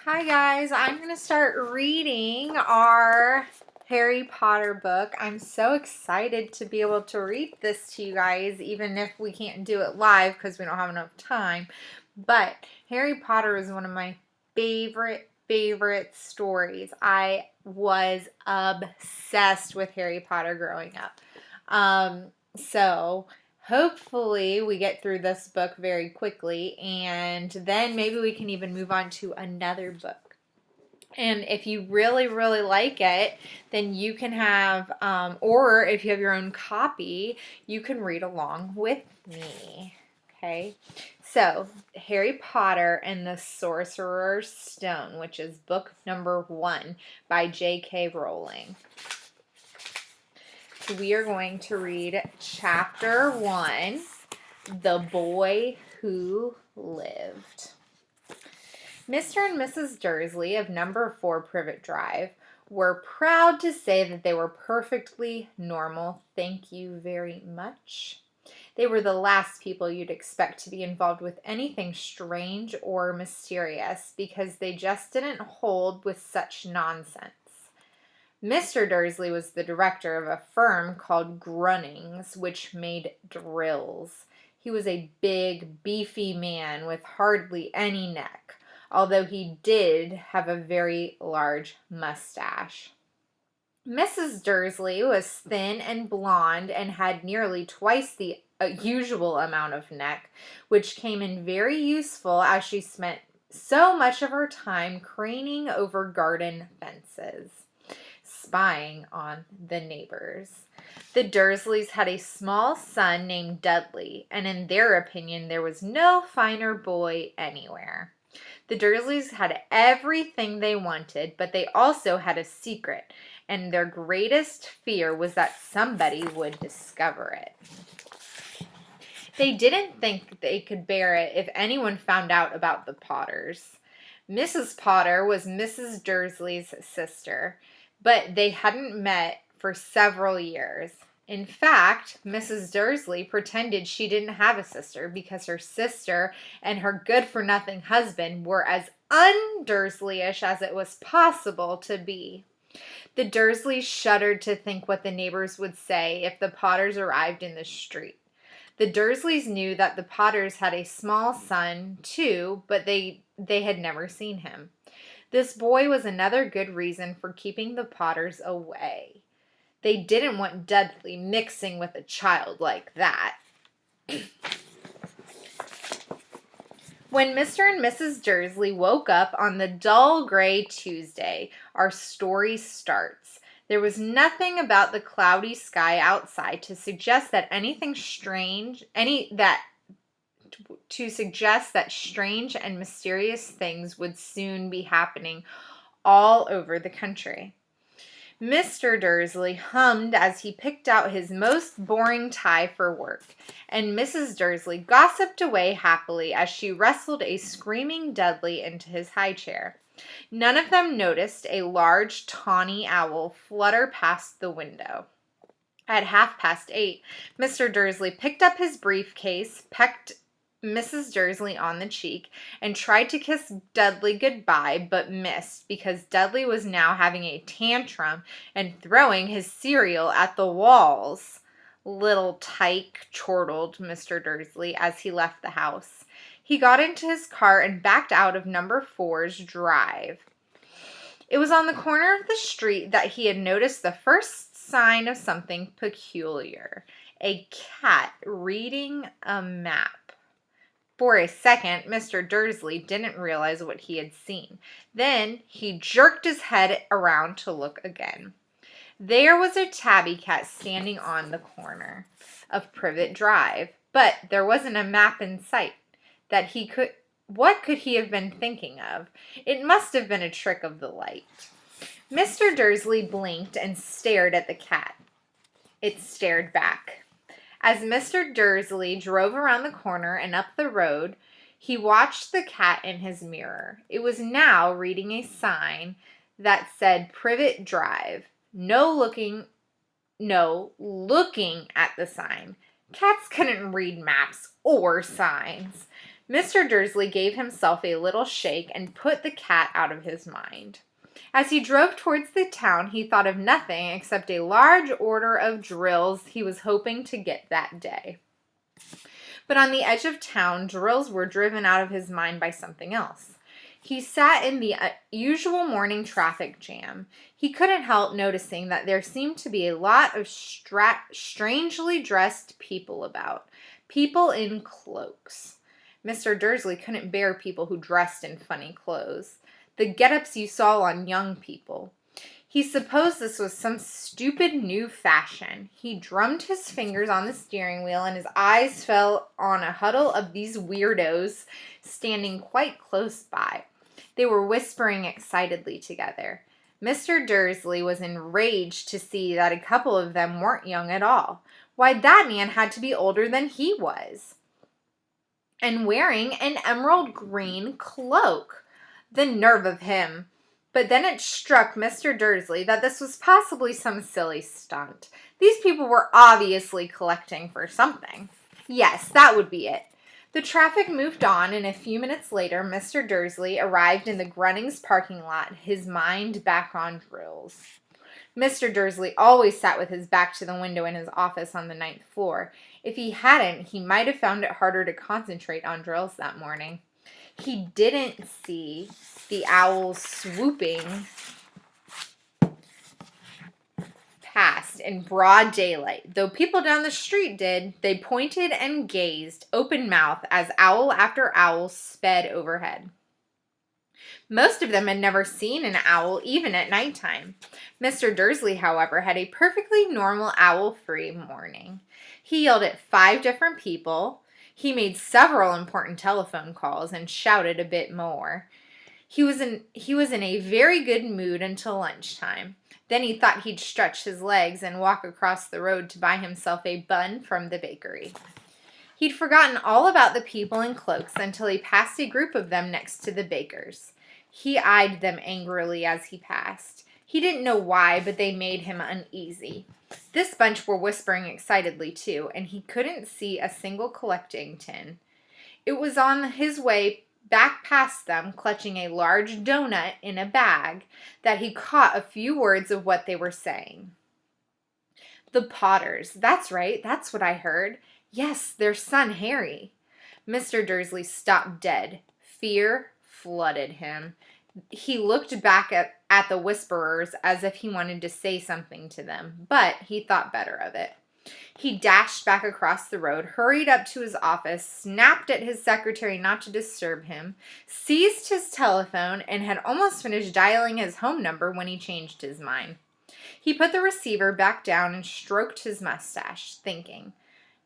Hi guys, I'm going to start reading our Harry Potter book. I'm so excited to be able to read this to you guys, even if we can't do it live because we don't have enough time. But Harry Potter is one of my favorite stories. I was obsessed with Harry Potter growing up. So hopefully we get through this book very quickly, and then maybe we can even move on to another book. And if you really like it, then you can have, or if you have your own copy, you can read along with me. Okay, so Harry Potter and the Sorcerer's Stone, which is book number 1 by J.K. Rowling. We are going to read chapter 1, The Boy Who Lived. Mr. and Mrs. Dursley of number 4 Privet Drive were proud to say that they were perfectly normal. Thank you very much. They were the last people you'd expect to be involved with anything strange or mysterious because they just didn't hold with such nonsense. Mr. Dursley was the director of a firm called Grunnings, which made drills. He was a big, beefy man with hardly any neck, although he did have a very large mustache. Mrs. Dursley was thin and blonde and had nearly twice the usual amount of neck, which came in very useful as she spent so much of her time craning over garden fences, spying on the neighbors. The Dursleys had a small son named Dudley, and in their opinion, there was no finer boy anywhere. The Dursleys had everything they wanted, but they also had a secret, and their greatest fear was that somebody would discover it. They didn't think they could bear it if anyone found out about the Potters. Mrs. Potter was Mrs. Dursley's sister, but they hadn't met for several years. In fact, Mrs. Dursley pretended she didn't have a sister because her sister and her good-for-nothing husband were as un-Dursleyish as it was possible to be. The Dursleys shuddered to think what the neighbors would say if the Potters arrived in the street. The Dursleys knew that the Potters had a small son, too, but they had never seen him. This boy was another good reason for keeping the Potters away. They didn't want Dudley mixing with a child like that. When Mr. and Mrs. Dursley woke up on the dull gray Tuesday, our story starts. There was nothing about the cloudy sky outside to suggest that strange and mysterious things would soon be happening all over the country. Mr. Dursley hummed as he picked out his most boring tie for work, and Mrs. Dursley gossiped away happily as she wrestled a screaming Dudley into his high chair. None of them noticed a large tawny owl flutter past the window. At 8:30, Mr. Dursley picked up his briefcase, pecked Mrs. Dursley on the cheek, and tried to kiss Dudley goodbye, but missed because Dudley was now having a tantrum and throwing his cereal at the walls. "Little tyke," chortled Mr. Dursley as he left the house. He got into his car and backed out of number 4's drive. It was on the corner of the street that he had noticed the first sign of something peculiar: a cat reading a map. For a second, Mr. Dursley didn't realize what he had seen. Then he jerked his head around to look again. There was a tabby cat standing on the corner of Privet Drive, but there wasn't a map in sight. What could he have been thinking of? It must have been a trick of the light. Mr. Dursley blinked and stared at the cat. It stared back. As Mr. Dursley drove around the corner and up the road, he watched the cat in his mirror. It was now reading a sign that said Privet Drive. Looking at the sign. Cats couldn't read maps or signs. Mr. Dursley gave himself a little shake and put the cat out of his mind. As he drove towards the town, he thought of nothing except a large order of drills he was hoping to get that day. But on the edge of town, drills were driven out of his mind by something else. He sat in the usual morning traffic jam. He couldn't help noticing that there seemed to be a lot of strangely dressed people about. People in cloaks. Mr. Dursley couldn't bear people who dressed in funny clothes. The get-ups you saw on young people. He supposed this was some stupid new fashion. He drummed his fingers on the steering wheel and his eyes fell on a huddle of these weirdos standing quite close by. They were whispering excitedly together. Mr. Dursley was enraged to see that a couple of them weren't young at all. Why, that man had to be older than he was. And wearing an emerald green cloak. The nerve of him! But then it struck Mr. Dursley that this was possibly some silly stunt. These people were obviously collecting for something. Yes, that would be it. The traffic moved on, and a few minutes later, Mr. Dursley arrived in the Grunnings parking lot, his mind back on drills. Mr. Dursley always sat with his back to the window in his office on the 9th floor. If he hadn't, he might have found it harder to concentrate on drills that morning. He didn't see the owls swooping past in broad daylight. Though people down the street did, they pointed and gazed, open-mouthed, as owl after owl sped overhead. Most of them had never seen an owl, even at nighttime. Mr. Dursley, however, had a perfectly normal owl-free morning. He yelled at 5 different people. He made several important telephone calls and shouted a bit more. He was in a very good mood until lunchtime. Then he thought he'd stretch his legs and walk across the road to buy himself a bun from the bakery. He'd forgotten all about the people in cloaks until he passed a group of them next to the baker's. He eyed them angrily as he passed. He didn't know why, but they made him uneasy. This bunch were whispering excitedly, too, and he couldn't see a single collecting tin. It was on his way back past them, clutching a large donut in a bag, that he caught a few words of what they were saying. The Potters. That's right. That's what I heard. Yes, their son, Harry. Mr. Dursley stopped dead. Fear flooded him. He looked back at the whisperers as if he wanted to say something to them, but he thought better of it. He dashed back across the road, hurried up to his office, snapped at his secretary not to disturb him, seized his telephone, and had almost finished dialing his home number when he changed his mind. He put the receiver back down and stroked his mustache, thinking.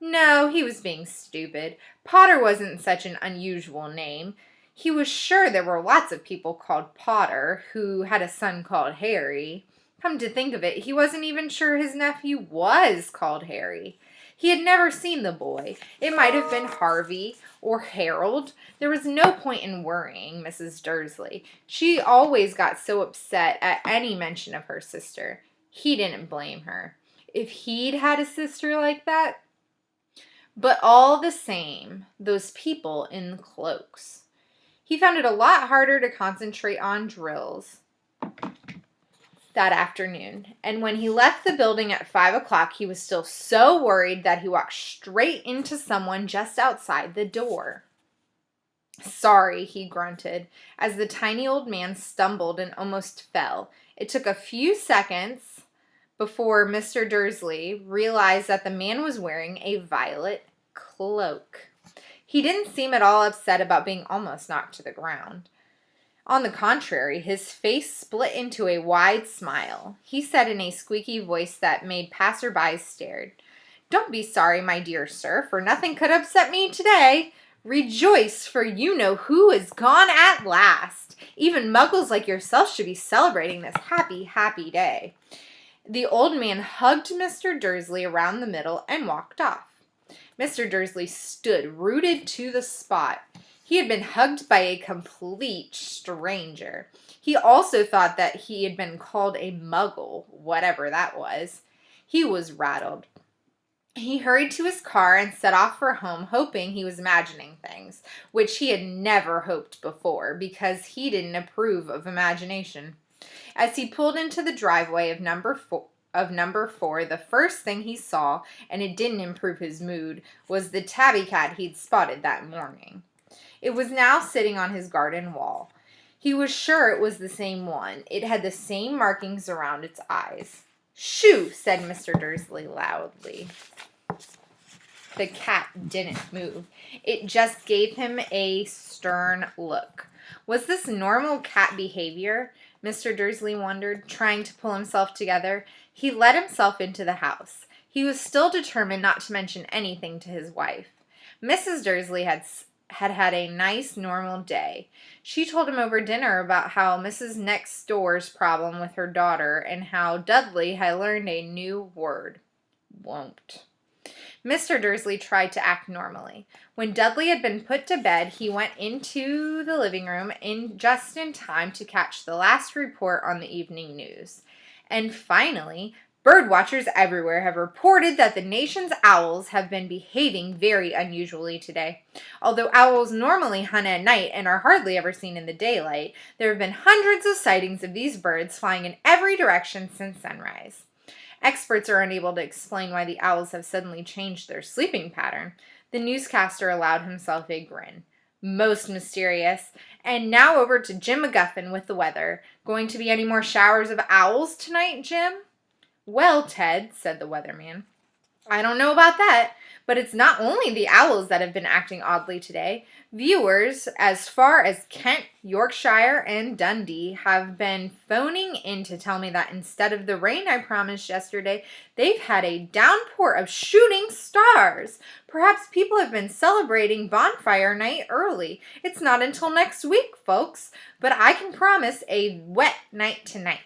No, he was being stupid. Potter wasn't such an unusual name. He was sure there were lots of people called Potter who had a son called Harry. Come to think of it, he wasn't even sure his nephew was called Harry. He had never seen the boy. It might have been Harvey or Harold. There was no point in worrying Mrs. Dursley. She always got so upset at any mention of her sister. He didn't blame her. If he'd had a sister like that. But all the same, those people in cloaks. He found it a lot harder to concentrate on drills that afternoon, and when he left the building at 5 o'clock, he was still so worried that he walked straight into someone just outside the door. Sorry, he grunted, as the tiny old man stumbled and almost fell. It took a few seconds before Mr. Dursley realized that the man was wearing a violet cloak. He didn't seem at all upset about being almost knocked to the ground. On the contrary, his face split into a wide smile. He said in a squeaky voice that made passersby stare, "Don't be sorry, my dear sir, for nothing could upset me today. Rejoice, for you know who is gone at last. Even muggles like yourself should be celebrating this happy, happy day." The old man hugged Mr. Dursley around the middle and walked off. Mr. Dursley stood rooted to the spot. He had been hugged by a complete stranger. He also thought that he had been called a muggle, whatever that was. He was rattled. He hurried to his car and set off for home, hoping he was imagining things, which he had never hoped before, because he didn't approve of imagination. As he pulled into the driveway of number four, the first thing he saw, and it didn't improve his mood, was the tabby cat he'd spotted that morning. It was now sitting on his garden wall. He was sure it was the same one. It had the same markings around its eyes. "Shoo!" said Mr. Dursley loudly. The cat didn't move. It just gave him a stern look. Was this normal cat behavior? Mr. Dursley wondered, trying to pull himself together. He let himself into the house. He was still determined not to mention anything to his wife. Mrs. Dursley had a nice, normal day. She told him over dinner about how Mrs. Next Door's problem with her daughter and how Dudley had learned a new word. Won't. Mr. Dursley tried to act normally. When Dudley had been put to bed, he went into the living room just in time to catch the last report on the evening news. And finally, bird watchers everywhere have reported that the nation's owls have been behaving very unusually today. Although owls normally hunt at night and are hardly ever seen in the daylight, there have been hundreds of sightings of these birds flying in every direction since sunrise. Experts are unable to explain why the owls have suddenly changed their sleeping pattern. The newscaster allowed himself a grin. Most mysterious. And now over to Jim McGuffin with the weather. Going to be any more showers of owls tonight, Jim? Well, Ted, said the weatherman, I don't know about that, but it's not only the owls that have been acting oddly today. Viewers as far as Kent, Yorkshire, and Dundee have been phoning in to tell me that instead of the rain I promised yesterday, they've had a downpour of shooting stars. Perhaps people have been celebrating bonfire night early. It's not until next week, folks, but I can promise a wet night tonight.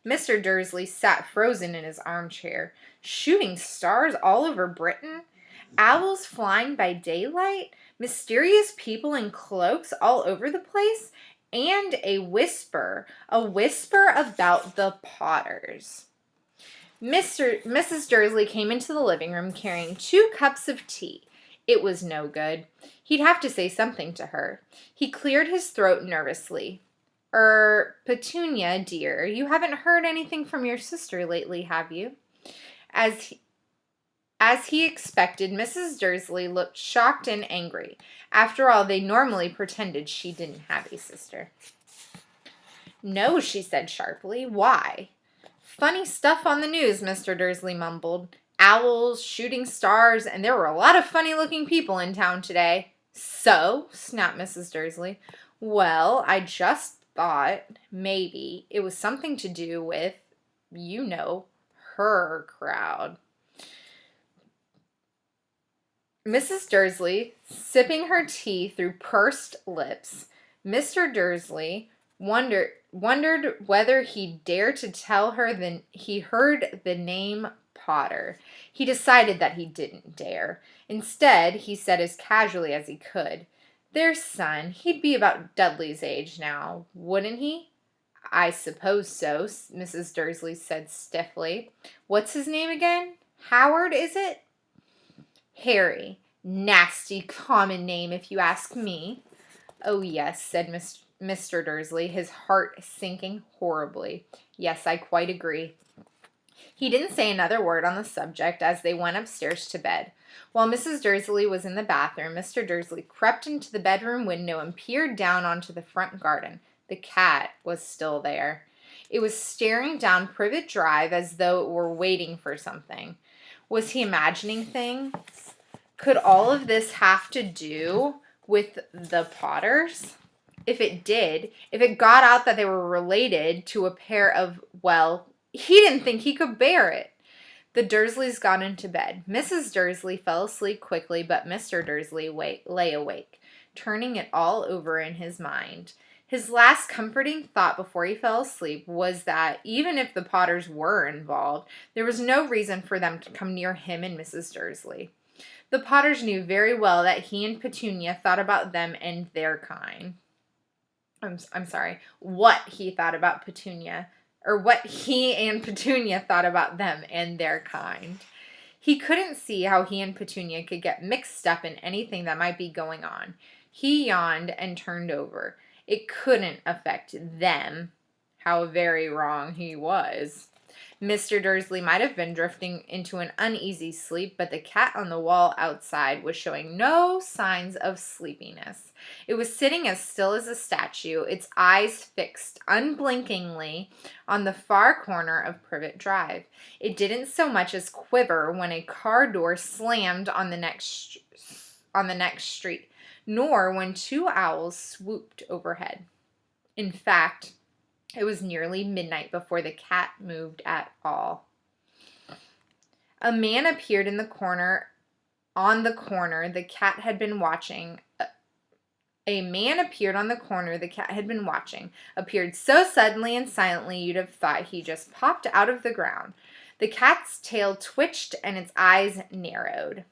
Mr. Dursley sat frozen in his armchair. Shooting stars all over Britain? Owls flying by daylight? Mysterious people in cloaks all over the place? And a whisper about the Potters. Mrs. Dursley came into the living room carrying 2 cups of tea. It was no good. He'd have to say something to her. He cleared his throat nervously. Petunia, dear, you haven't heard anything from your sister lately, have you? As he expected, Mrs. Dursley looked shocked and angry. After all, they normally pretended she didn't have a sister. No, she said sharply. Why? Funny stuff on the news, Mr. Dursley mumbled. Owls, shooting stars, and there were a lot of funny-looking people in town today. So, snapped Mrs. Dursley. Well, I just thought maybe it was something to do with, her crowd. Mrs. Dursley, sipping her tea through pursed lips, Mr. Dursley wondered whether he'd dare to tell her he heard the name Potter. He decided that he didn't dare. Instead, he said as casually as he could, "Their son, he'd be about Dudley's age now, wouldn't he?" "I suppose so," Mrs. Dursley said stiffly. "What's his name again? Howard, is it?" "Harry. Nasty common name, if you ask me." "Oh, yes," said Mr. Dursley, his heart sinking horribly. "Yes, I quite agree." He didn't say another word on the subject as they went upstairs to bed. While Mrs. Dursley was in the bathroom, Mr. Dursley crept into the bedroom window and peered down onto the front garden. The cat was still there. It was staring down Privet Drive as though it were waiting for something. Was he imagining things? Could all of this have to do with the Potters? If it did, if it got out that they were related to a pair of, he didn't think he could bear it. The Dursleys got into bed. Mrs. Dursley fell asleep quickly, but Mr. Dursley lay awake, turning it all over in his mind. His last comforting thought before he fell asleep was that even if the Potters were involved, there was no reason for them to come near him and Mrs. Dursley. The Potters knew very well that he and Petunia thought about them and their kind. I'm sorry, what he thought about Petunia, or what he and Petunia thought about them and their kind. He couldn't see how he and Petunia could get mixed up in anything that might be going on. He yawned and turned over. It couldn't affect them. How very wrong he was. Mr. Dursley might have been drifting into an uneasy sleep, but the cat on the wall outside was showing no signs of sleepiness. It was sitting as still as a statue, its eyes fixed unblinkingly on the far corner of Privet Drive. It didn't so much as quiver when a car door slammed on the next street, nor when two owls swooped overhead. In fact, it was nearly midnight before the cat moved at all. A man appeared on the corner the cat had been watching. Appeared so suddenly and silently you'd have thought he just popped out of the ground. The cat's tail twitched and its eyes narrowed.